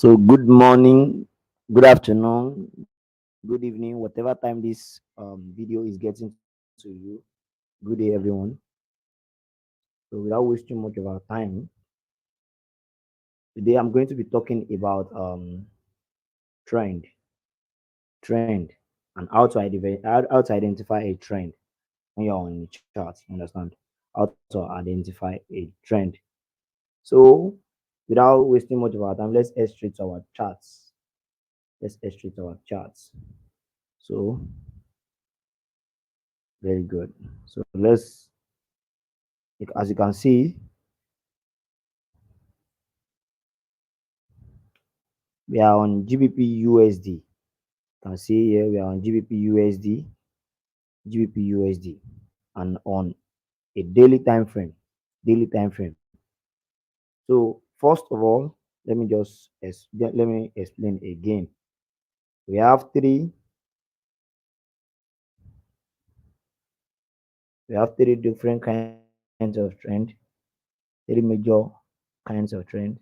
So good morning, good afternoon, good evening, whatever time this video is getting to you. Good day, everyone. So without wasting much of our time, today I'm going to be talking about trend, trend, and how to identify a trend when you're on the chart. Understand? How to identify a trend. So without wasting much of our time, let's head straight to our charts. Let's head straight to our charts. So very good. So as you can see, we are on GBP USD. You can see here we are on GBP USD, GBP USD, and on a daily time frame. Daily time frame. So first of all, let me explain again. We have three different kinds of trend, three major kinds of trend,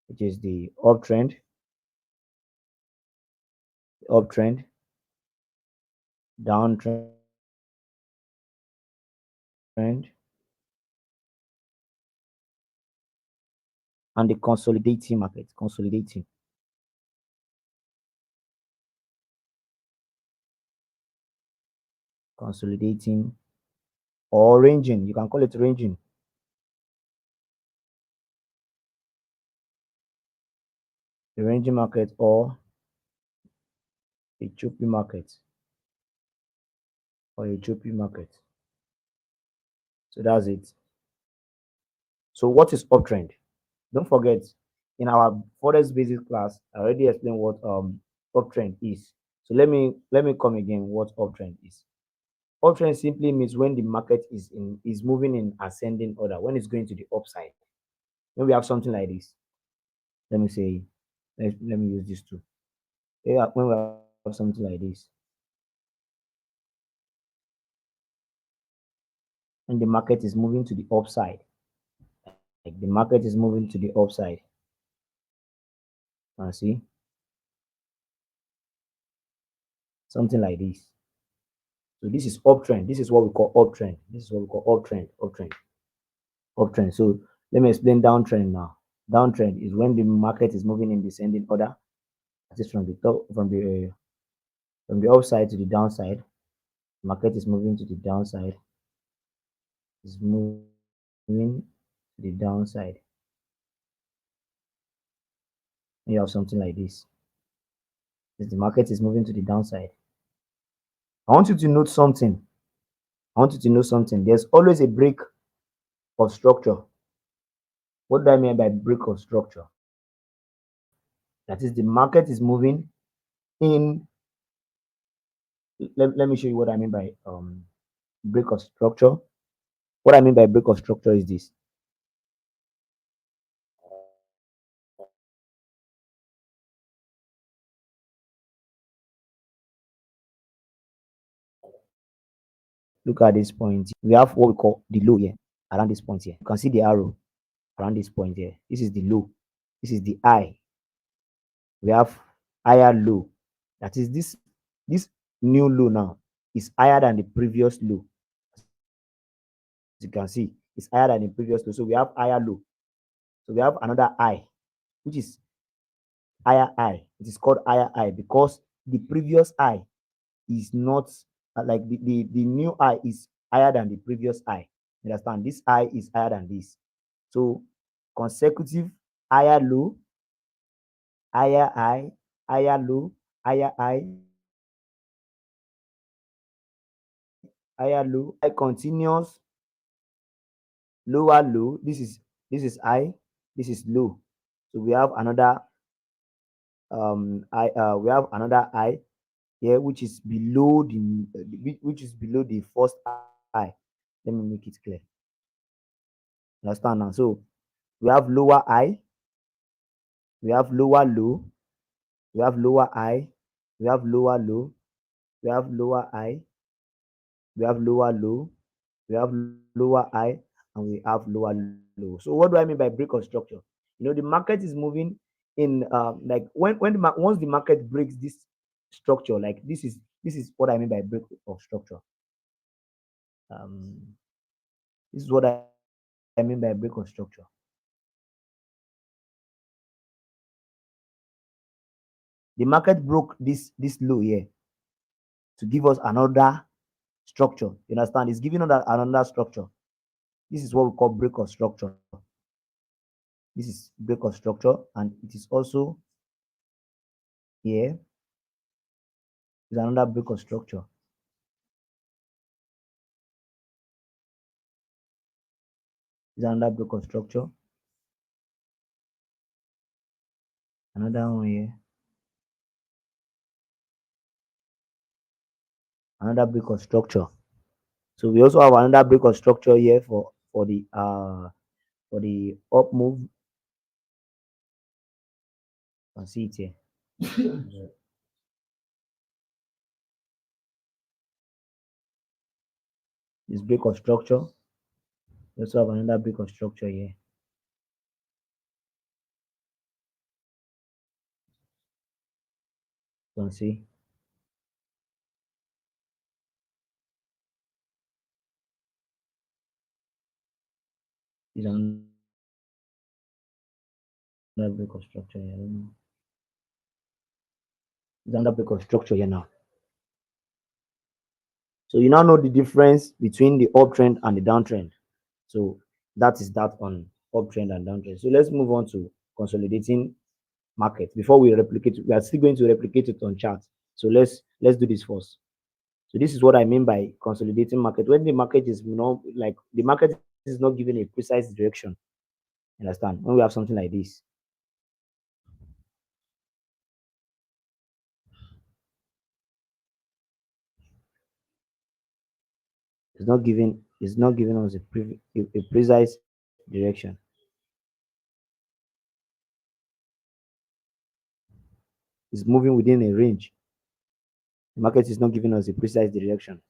which is the uptrend, downtrend, and the consolidating market. Consolidating or ranging. You can call it ranging. The ranging market or a choppy market or a choppy market. So that's it. So what is uptrend? Don't forget, in our forex basic class, I already explained what uptrend is. So let me come again what uptrend is. Uptrend simply means when the market is moving in ascending order, when it's going to the upside. When we have something like this, let me say, let me use this too. Yeah, when we have something like this, and the market is moving to the upside, like the market is moving to the upside, and see something like this. So this is uptrend. This is what we call uptrend. This is what we call uptrend. So let me explain downtrend now. Downtrend is when the market is moving in descending order. That is from the top, from the upside to the downside. Market is moving to the downside. Is moving to the downside. You have something like this. If the market is moving to the downside. I want you to note something. I want you to know something. There's always a break of structure. What do I mean by break of structure? That is, the market is moving in. Let me show you what I mean by break of structure. What I mean by break of structure is this. Look at this point. We have what we call the low here around this point here. You can see the arrow around this point here. This is the low. This is the high. We have higher low. That is this new low now is higher than the previous low. As you can see, it's higher than the previous low. So we have higher low. So we have another high, which is higher high. It is called higher high because the previous high is not like the new high is higher than the previous high. You understand? This high is higher than this. So consecutive higher low, higher high, higher low, higher high, higher low, high continuous, lower low. This is high, this is low. So we have another we have another high here which is below the first high. Let me make it clear. Understand now? So we have lower high, we have lower low, we have lower high, we have lower low, we have lower high, we have lower low, we have lower high, and we have lower low. So what do I mean by break of structure? The market is moving in like when once the market breaks this structure, like this is what I mean by break of structure. Um, this is what I mean by break of structure. The market broke this low here to give us another structure. You understand? It's giving us another structure. This is what we call break of structure. This is break of structure, and it is also here is another break of structure. Is another break of structure. Another one here. Another break of structure. So we also have another break of structure here for the up move. You can see it here. This break of structure. We also have another break of structure here. You can see this another break of structure here. I don't know. This another break of structure here now. So you now know the difference between the uptrend and the downtrend. So that is that on uptrend and downtrend. So let's move on to consolidating market. Before we replicate, we are still going to replicate it on chart. So let's do this first. So this is what I mean by consolidating market. When the market is not like the market is not given a precise direction. Understand? When we have something like this, it's not giving us a precise direction. It's moving within a range. The market is not giving us a precise direction.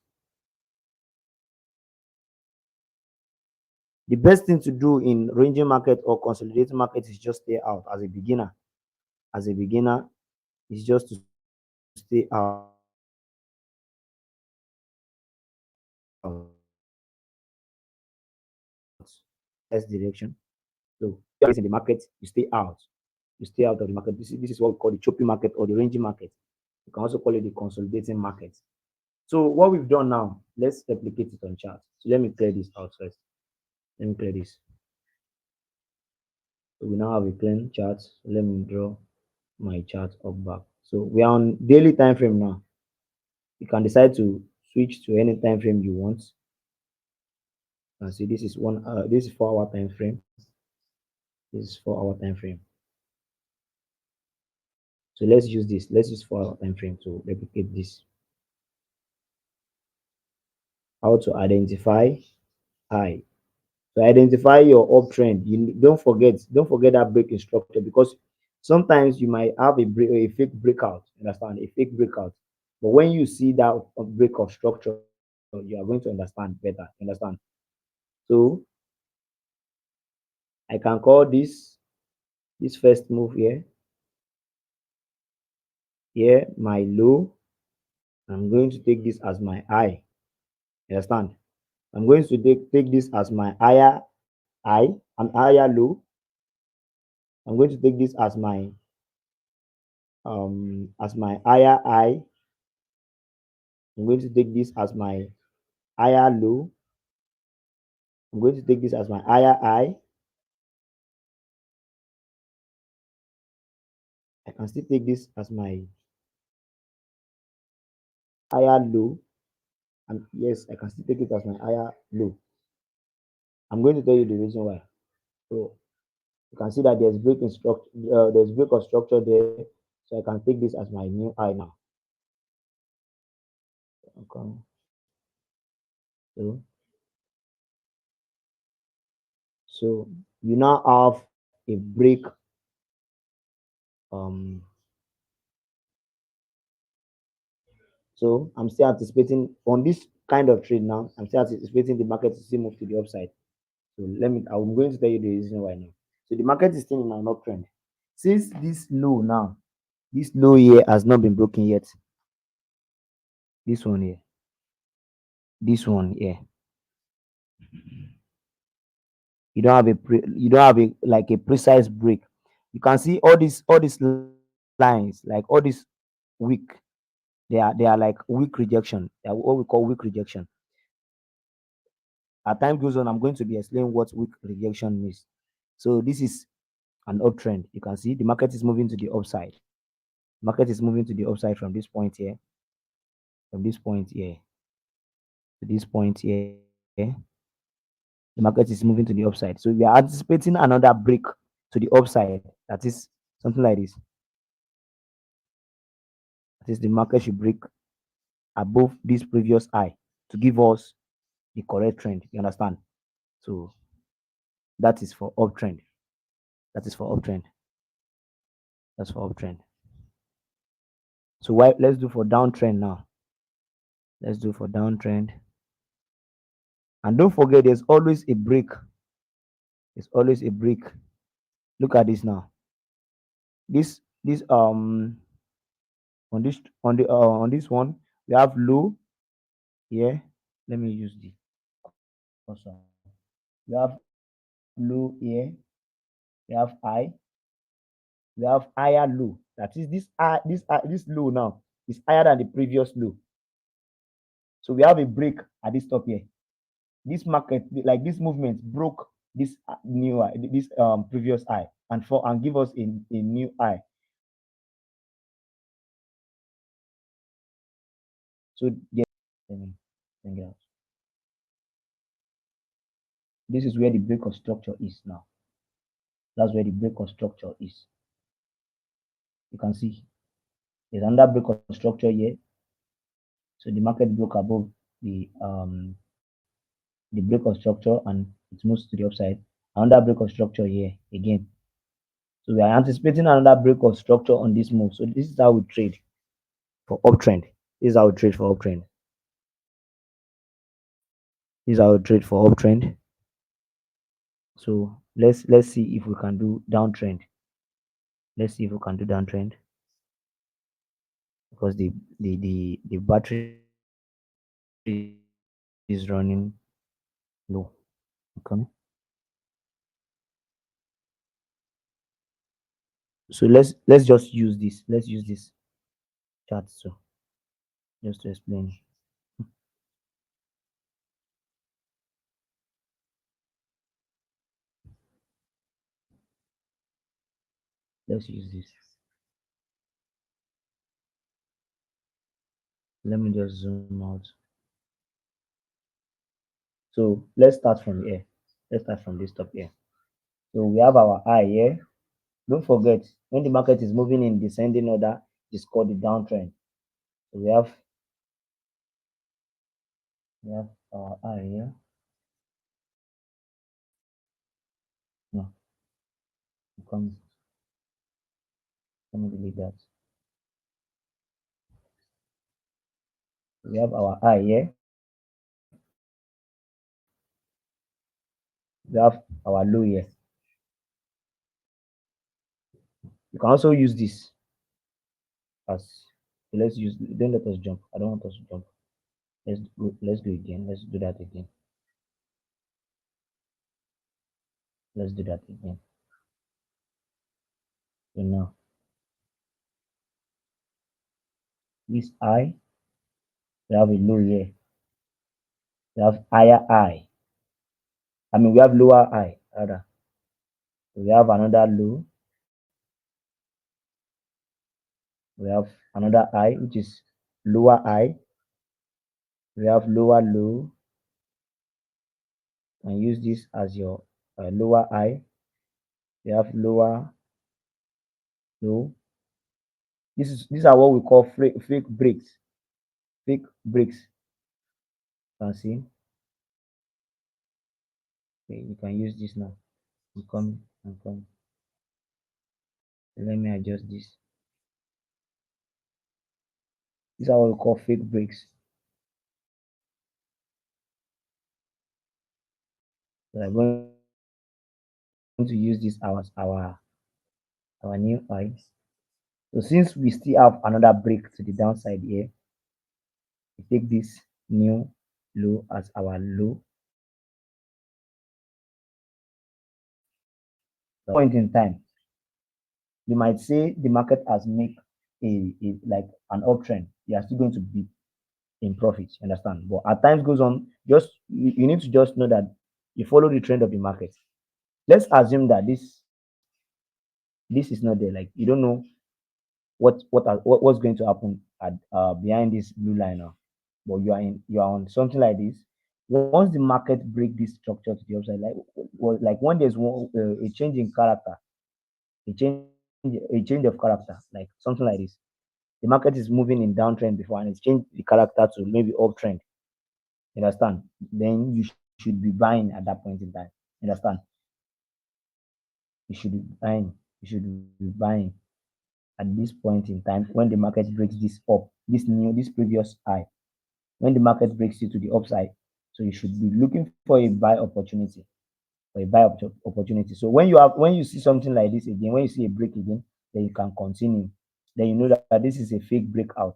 The best thing to do in ranging market or consolidating market is just stay out as a beginner. As a beginner, it's just to stay out. That's direction. So if you're in the market, you stay out. You stay out of the market. This is what we call the choppy market or the ranging market. You can also call it the consolidating market. So what we've done now, let's replicate it on chart. So let me clear this out first. Let me clear this. So we now have a clean chart. So let me draw my chart up back. So we are on daily time frame now. You can decide to switch to any time frame you want. And see, this is 4 hour time frame. This is 4 hour time frame. So let's use this. Let's use 4 hour time frame to replicate this. How to identify high. So identify your uptrend. You don't forget that break structure, because sometimes you might have a fake breakout. Understand? A fake breakout. But when you see that break of structure, you are going to understand better. Understand? So I can call this first move here my low. I'm going to take this as my high. You understand? I'm going to take this as my higher high and higher low. I'm going to take this as my higher high. I'm going to take this as my higher low. I'm going to take this as my higher high. I can still take this as my higher low. And yes, I can still take it as my higher low. I'm going to tell you the reason why. So you can see that there's break of structure there. So I can take this as my new high now. Okay. So, so you now have a break. Um, so I'm still anticipating on this kind of trade now. I'm still anticipating the market to still move to the upside. So I'm going to tell you the reason why now. So the market is still in an uptrend. Since this low now, this low here has not been broken yet. This one here, this one here. You don't have a like a precise break. You can see all these lines, like all this weak. They are like weak rejection. They are what we call weak rejection. As time goes on, I'm going to be explaining what weak rejection means. So this is an uptrend. You can see the market is moving to the upside. Market is moving to the upside from this point here, from this point here to this point here. The market is moving to the upside. So we are anticipating another break to the upside. That is something like this. That is the market should break above this previous high to give us the correct trend. You understand? So that is for uptrend. That is for uptrend. That's for uptrend. So why let's do for downtrend now. Let's do for downtrend. And don't forget there's always a break. There's always a break. Look at this now. This on this one we have low here. Let me use the cursor. We have low here. We have high. We have higher low. That is this low now is higher than the previous low. So we have a break at this top here. This market, like this movement, broke this new high, this previous high, and give us a new high. So yeah, let me bring it out. This is where the break of structure is now. That's where the break of structure is. You can see there's another break of structure here. So the market broke above the break of structure and it moves to the upside. Another break of structure here again. So we are anticipating another break of structure on this move. So this is how we trade for uptrend. This is how we trade for uptrend. This is how we trade for uptrend. So let's see if we can do downtrend. Let's see if we can do downtrend because the battery is running low. Okay. So let's just use this. Let's use this chart so just to explain. Let's use this. Let me just zoom out. So let's start from here. Let's start from this top here. So we have our high here. Don't forget when the market is moving in descending order, it's called the downtrend. So we have our high here. No, come let me delete that. We have our high here. We have our low here. You can also use this as let's use don't let us jump. I don't want us to jump. Let's do again. Let's do that again. Let's do that again. So now this high, we have a low here. We have higher high. I mean we have lower high rather. We have another low. We have another high which is lower high. We have lower low and use this as your lower high. We have lower low. These are what we call fake breaks. Fake breaks. You can see. Okay, you can use this now. I'm coming. I'm coming. Let me adjust this. These are what we call fake breaks. So I'm going to use this as our our new highs. So since we still have another break to the downside here, we take this new low as our low. Point in time, you might say the market has made a like an uptrend. You are still going to be in profit, you understand? But as time goes on, just you need to just know that you follow the trend of the market. Let's assume that this is not there. Like you don't know what's going to happen at behind this blue line now. But you are on something like this. Once the market break this structure to the upside, like when there's a change in character, a change a change of character, like something like this. The market is moving in downtrend before and it's changed the character to maybe uptrend. You understand? Then you should be buying at that point in time. You understand? You should be buying. You should be buying at this point in time when the market breaks this up, this previous high. When the market breaks it to the upside, so you should be looking for a buy opportunity opportunity. So when you see something like this again, when you see a break again, then you can continue. Then you know that this is a fake breakout.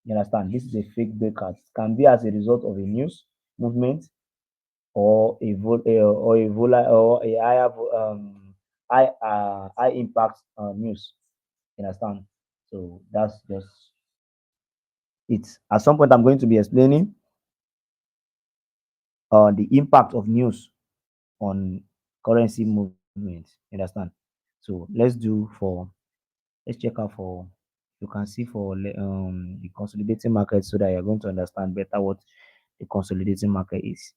You understand? This is a fake breakout. It can be as a result of a news movement or a higher high impact news. You understand? So that's just it. At some point, I'm going to be explaining the impact of news on currency movement. You understand? So let's check out for you can see for the consolidating market so that you're going to understand better what the consolidating market is.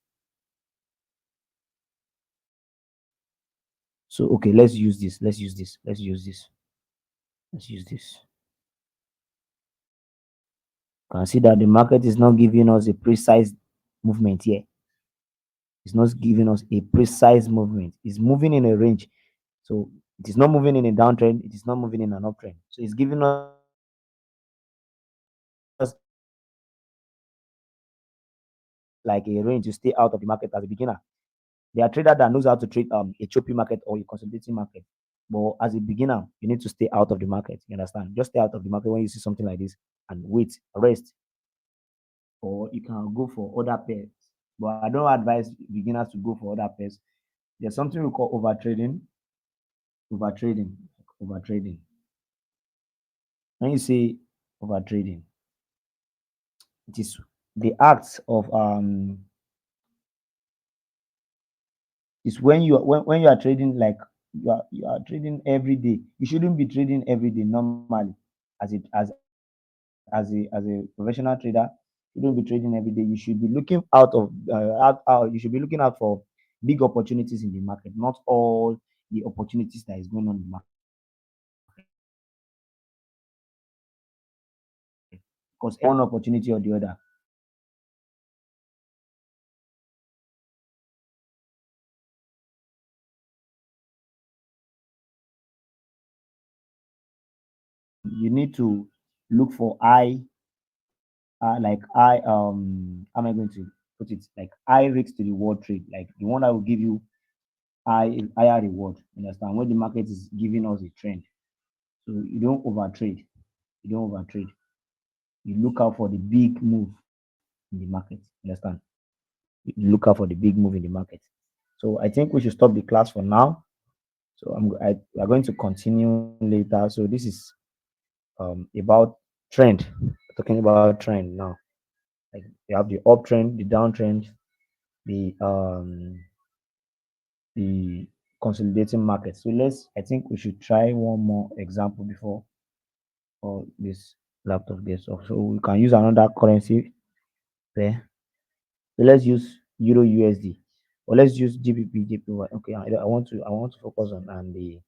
So okay, let's use this. Let's use this. Let's use this. Let's use this. You can see that the market is not giving us a precise movement here. It's not giving us a precise movement. It's moving in a range. So it is not moving in a downtrend. It is not moving in an uptrend. So it's giving us like a range to stay out of the market as a beginner. There are traders that knows how to trade a choppy market or a consolidating market. But as a beginner, you need to stay out of the market. You understand? Just stay out of the market when you see something like this and wait, rest, or you can go for other pairs. But I don't advise beginners to go for other pairs. There's something we call overtrading, overtrading. When you say overtrading, it is the act of is when you are trading like you are trading every day. You shouldn't be trading every day normally as it as a professional trader. You don't be trading every day. You should be looking you should be looking out for big opportunities in the market, not all the opportunities that is going on in the market. Because one opportunity or the other, you need to look for how am I going to put it, like high risk to reward trade, like the one that will give you higher reward. You understand? When the market is giving us a trend, so you don't overtrade. You don't overtrade. You look out for the big move in the market. You understand? You look out for the big move in the market. So I think we should stop the class for now. So we are going to continue later. So this is about trend. We're talking about trend now. Like you have the uptrend, the downtrend, the the consolidating market. So I think we should try one more example before this laptop gets off. So we can use another currency there. So let's use Euro USD, or let's use GBP JPY. Okay, I want to focus on the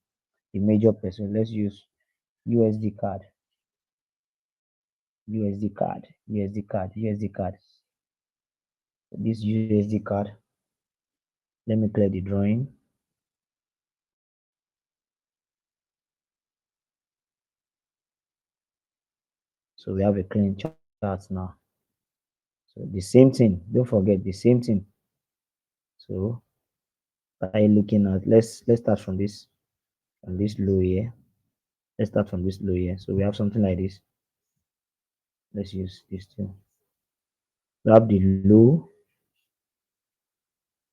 major person. Let's use USD card, USD card, USD card, USD card. This USD card. Let me clear the drawing. So we have a clean chart now. So the same thing. Don't forget the same thing. So by looking at let's start from this low here. Let's start from this low here. So we have something like this. Let's use this too. We have the low.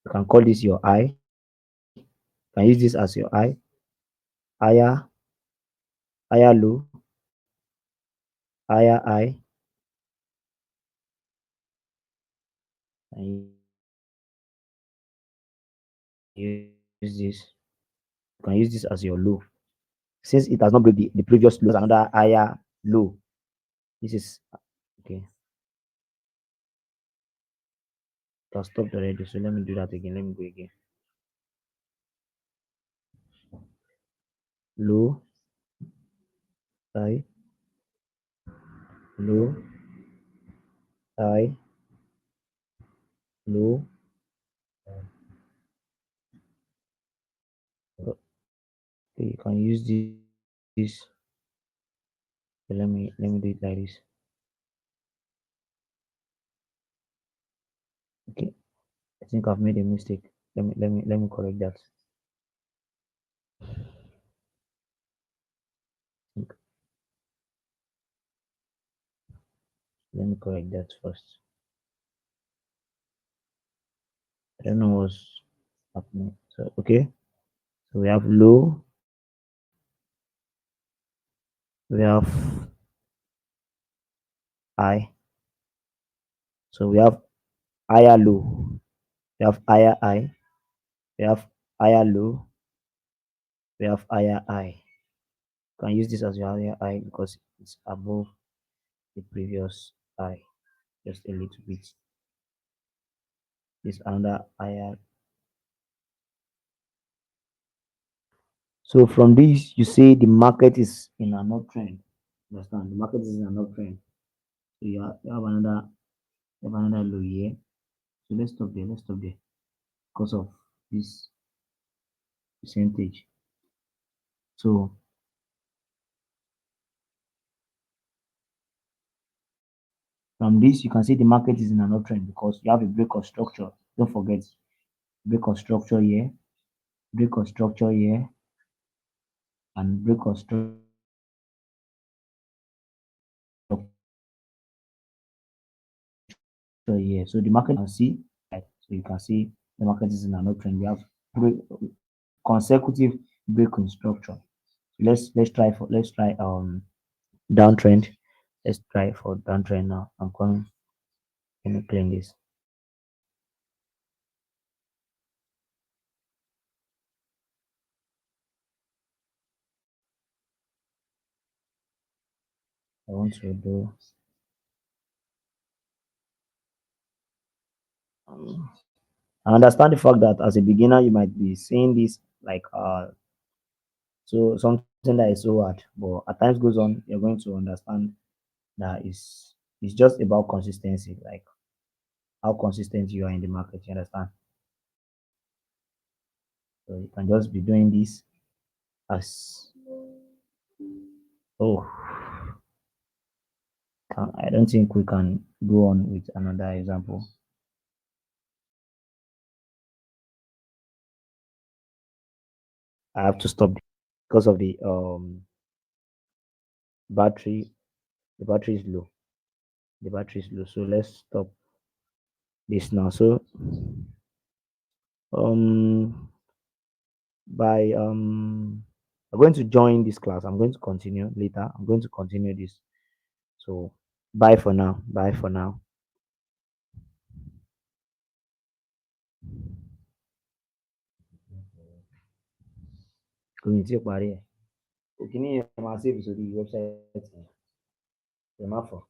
You can call this your high. You can use this as your high, higher, higher low, higher high, and use this. You can use this as your low. Since it has not break the previous low, another higher low. This is okay. It has stopped already. So let me do that again. Let me go again. Low, high, low, high, low. Okay, you can use this. Okay, let me do it like this. Okay, I think I've made a mistake. Let me correct that. Think- Let me correct that first. I don't know what's happening. So okay, so we have low, we have high. So we have higher low, we have higher high, we have higher low, we have higher high. You can use this as your higher high because it's above the previous high, just a little bit. This another higher. So from this, you say the market is in an uptrend. Understand? The market is in an uptrend. So you have another low here. So let's stop there. Let's stop there because of this percentage. So from this, you can see the market is in an uptrend because you have a break of structure. Don't forget break of structure here, break of structure here, and break of structure here. So the market can see, right? So you can see the market is in an uptrend. We have break, consecutive break in structure. Let's try downtrend. Let's try for downtrend now. I'm coming. Let me clean this. I want to do. Um, I understand the fact that as a beginner you might be seeing this like so something that is so hard, but as time goes on, you're going to understand that it's just about consistency, like how consistent you are in the market. You understand? So you can just be doing this as oh, I don't think we can go on with another example. I have to stop because of battery. The battery is low. The battery is low. So let's stop this now. So um by I'm going to join this class. I'm going to continue later. I'm going to continue this. So bye for now. Bye for now. Kò ní tí ì parí ẹ̀. Òkìní yẹn máa save sórí website yẹn. Ẹ má fọ̀.